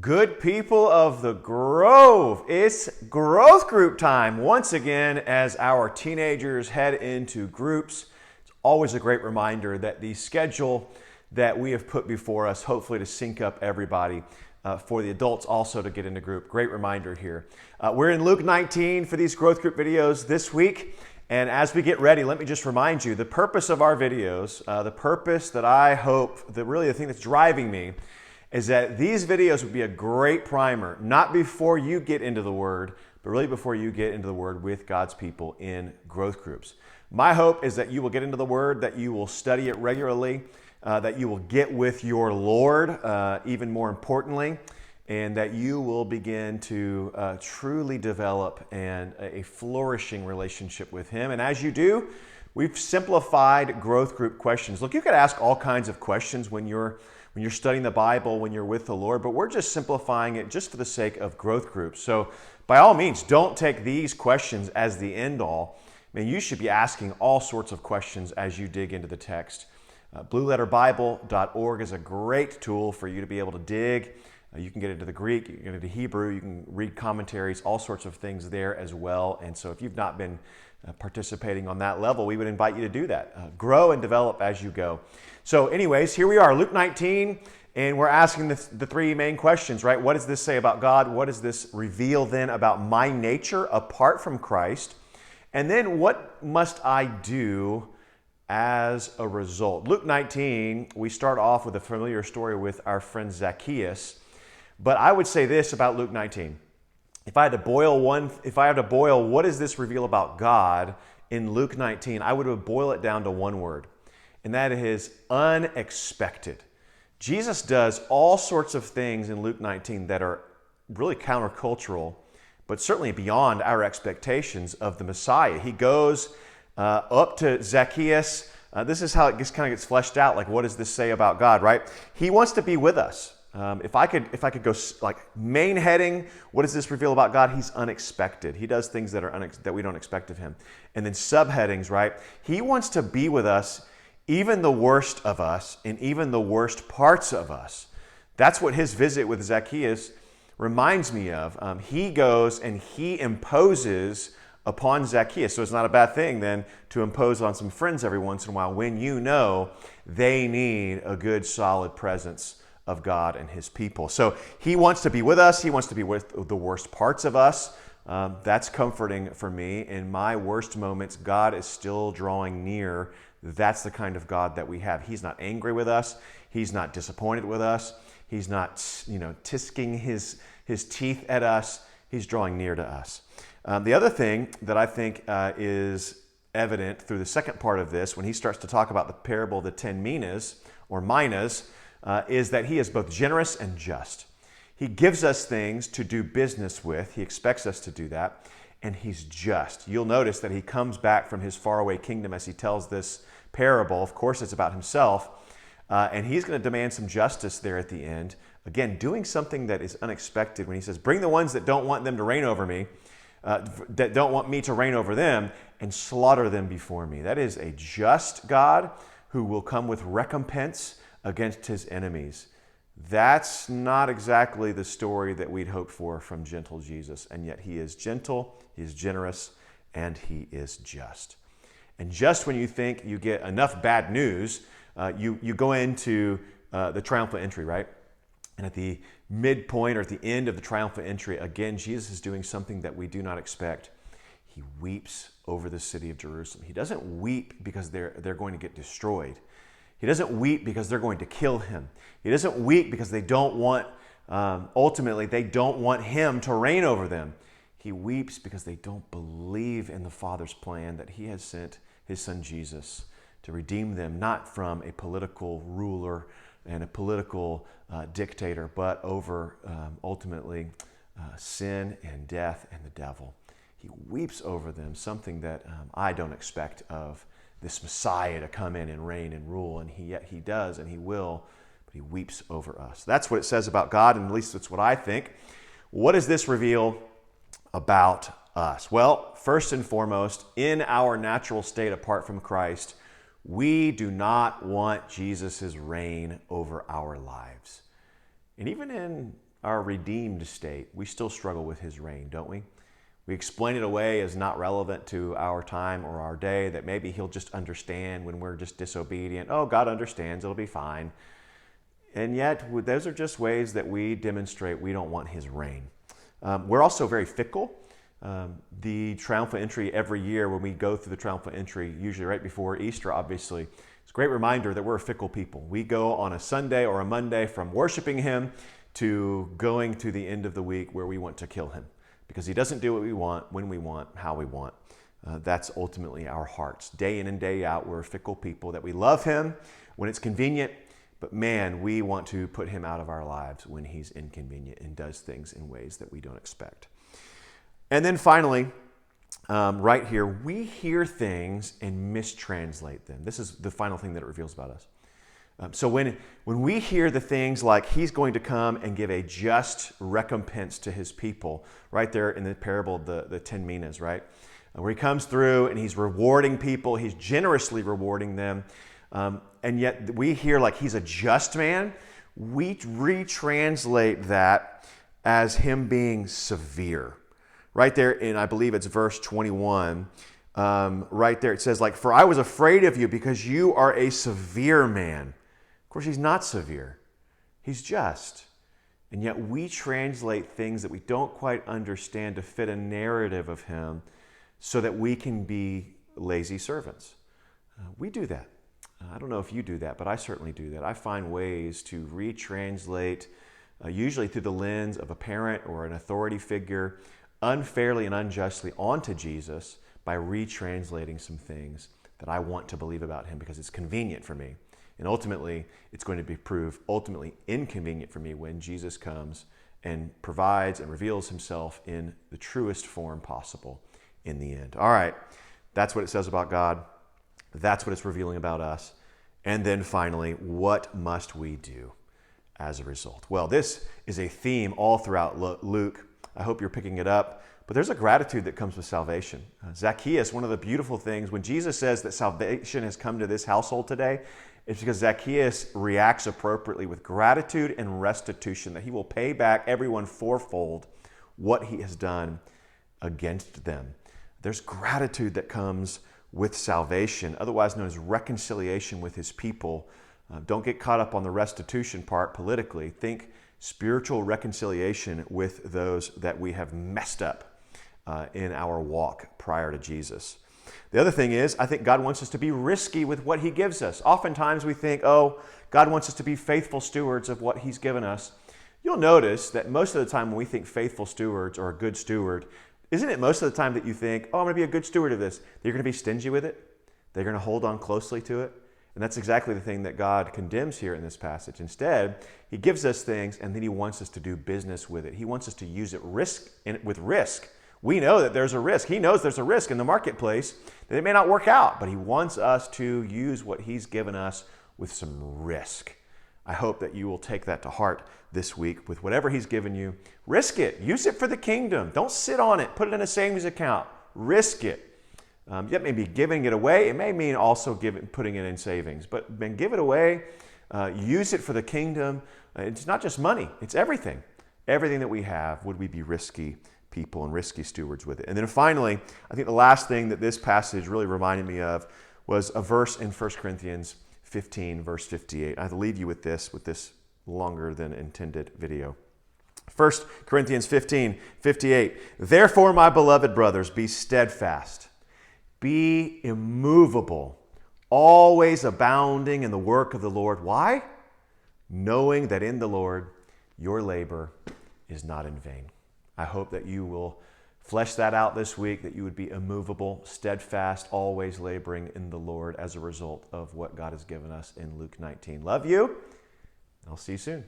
Good people of the Grove, it's growth group time once again as our teenagers head into groups. It's always a great reminder that the schedule that we have put before us, hopefully to sync up everybody, for the adults also to get into group. Great reminder here. We're in Luke 19 for these growth group videos this week. And as we get ready, let me just remind you, the purpose of our videos, the purpose that I hope, the thing that's driving me, is that these videos would be a great primer, not before you get into the Word, but really before you get into the Word with God's people in growth groups. My hope is that you will get into the Word, that you will study it regularly, that you will get with your Lord, even more importantly, and that you will begin to truly develop a flourishing relationship with Him. And as you do, we've simplified growth group questions. Look, you could ask all kinds of questions when you're studying the Bible, when you're with the Lord, but we're just simplifying it just for the sake of growth groups. So by all means, don't take these questions as the end all. I mean, you should be asking all sorts of questions as you dig into the text. BlueLetterBible.org is a great tool for you to be able to dig. You can get into the Greek, you can get into Hebrew, you can read commentaries, all sorts of things there as well. And so if you've not been participating on that level, we would invite you to do that. Grow and develop as you go. So anyways, here we are, Luke 19, and we're asking the three main questions, right? What does this say about God? What does this reveal then about my nature apart from Christ? And then what must I do as a result? Luke 19, we start off with a familiar story with our friend Zacchaeus. But I would say this about Luke 19. If I had to boil what does this reveal about God in Luke 19, I would boil it down to one word, and that is unexpected. Jesus does all sorts of things in Luke 19 that are really countercultural, but certainly beyond our expectations of the Messiah. He goes up to Zacchaeus. This is how it kind of gets fleshed out, like what does this say about God, right? He wants to be with us. If I could go like main heading, what does this reveal about God? He's unexpected. He does things that we don't expect of Him. And then subheadings, right? He wants to be with us, even the worst of us, and even the worst parts of us. That's what his visit with Zacchaeus reminds me of. He goes and he imposes upon Zacchaeus. So it's not a bad thing then to impose on some friends every once in a while when you know they need a good solid presence of God and His people. So He wants to be with us. He wants to be with the worst parts of us. That's comforting for me. In my worst moments, God is still drawing near. That's the kind of God that we have. He's not angry with us. He's not disappointed with us. He's not, tisking his teeth at us. He's drawing near to us. The other thing that I think is evident through the second part of this, when he starts to talk about the parable of the 10 minas, or minas, is that He is both generous and just. He gives us things to do business with. He expects us to do that. And He's just. You'll notice that He comes back from His faraway kingdom as He tells this parable. Of course, it's about Himself. And He's going to demand some justice there at the end. Again, doing something that is unexpected when He says, bring the ones that don't want them to reign over me, that don't want me to reign over them, and slaughter them before me. That is a just God who will come with recompense against His enemies. That's not exactly the story that we'd hoped for from gentle Jesus. And yet He is gentle, He is generous, and He is just. And just when you think you get enough bad news, you go into the triumphal entry, right? And at the midpoint or at the end of the triumphal entry, again, Jesus is doing something that we do not expect. He weeps over the city of Jerusalem. He doesn't weep because they're going to get destroyed. He doesn't weep because they're going to kill Him. He doesn't weep because ultimately they don't want Him to reign over them. He weeps because they don't believe in the Father's plan that He has sent His Son Jesus to redeem them, not from a political ruler and a political dictator, but over ultimately sin and death and the devil. He weeps over them, something that I don't expect of this Messiah to come in and reign and rule, and yet he does and He will, but He weeps over us. That's what it says about God, and at least that's what I think. What does this reveal about us? Well, first and foremost, in our natural state apart from Christ, we do not want Jesus' reign over our lives. And even in our redeemed state, we still struggle with his reign, don't we? We explain it away as not relevant to our time or our day, that maybe he'll just understand when we're just disobedient. Oh, God understands, it'll be fine. And yet, those are just ways that we demonstrate we don't want his reign. We're also very fickle. The triumphal entry every year, when we go through the triumphal entry, usually right before Easter, obviously, it's a great reminder that we're a fickle people. We go on a Sunday or a Monday from worshiping him to going to the end of the week where we want to kill him, because he doesn't do what we want, when we want, how we want. That's ultimately our hearts. Day in and day out, we're a fickle people, that we love him when it's convenient, but man, we want to put him out of our lives when he's inconvenient and does things in ways that we don't expect. And then finally, right here, we hear things and mistranslate them. This is the final thing that it reveals about us. So when we hear the things like he's going to come and give a just recompense to his people, right there in the parable of the 10 minas, right? Where he comes through and he's rewarding people, he's generously rewarding them, and yet we hear like he's a just man, we retranslate that as him being severe. Right there in, I believe it's verse 21, right there it says like, "For I was afraid of you because you are a severe man." Of course, he's not severe. He's just. And yet we translate things that we don't quite understand to fit a narrative of him so that we can be lazy servants. We do that. I don't know if you do that, but I certainly do that. I find ways to retranslate, usually through the lens of a parent or an authority figure, unfairly and unjustly onto Jesus by retranslating some things that I want to believe about him because it's convenient for me. And ultimately, it's going to be proved ultimately inconvenient for me when Jesus comes and provides and reveals himself in the truest form possible in the end. All right, that's what it says about God. That's what it's revealing about us. And then finally, what must we do as a result? Well, this is a theme all throughout Luke. I hope you're picking it up. But there's a gratitude that comes with salvation. Zacchaeus, one of the beautiful things, when Jesus says that salvation has come to this household today, it's because Zacchaeus reacts appropriately with gratitude and restitution, that he will pay back everyone fourfold what he has done against them. There's gratitude that comes with salvation, otherwise known as reconciliation with his people. Don't get caught up on the restitution part politically. Think spiritual reconciliation with those that we have messed up in our walk prior to Jesus. The other thing is, I think God wants us to be risky with what he gives us. Oftentimes we think, oh, God wants us to be faithful stewards of what he's given us. You'll notice that most of the time when we think faithful stewards or a good steward, isn't it most of the time that you think, oh, I'm going to be a good steward of this, that you're going to be stingy with it? That you're going to hold on closely to it? And that's exactly the thing that God condemns here in this passage. Instead, he gives us things and then he wants us to do business with it. He wants us to use it with risk. We know that there's a risk. He knows there's a risk in the marketplace that it may not work out, but he wants us to use what he's given us with some risk. I hope that you will take that to heart this week with whatever he's given you. Risk it. Use it for the kingdom. Don't sit on it. Put it in a savings account. Risk it. Yet maybe giving it away. It may mean also putting it in savings, but then give it away. Use it for the kingdom. It's not just money. It's everything. Everything that we have, would we be risky people and risky stewards with it? And then finally, I think the last thing that this passage really reminded me of was a verse in 1 Corinthians 15, verse 58. I have to leave you with this longer than intended video. 1 Corinthians 15, 58. "Therefore, my beloved brothers, be steadfast, be immovable, always abounding in the work of the Lord." Why? "Knowing that in the Lord your labor is not in vain." I hope that you will flesh that out this week, that you would be immovable, steadfast, always laboring in the Lord as a result of what God has given us in Luke 19. Love you. I'll see you soon.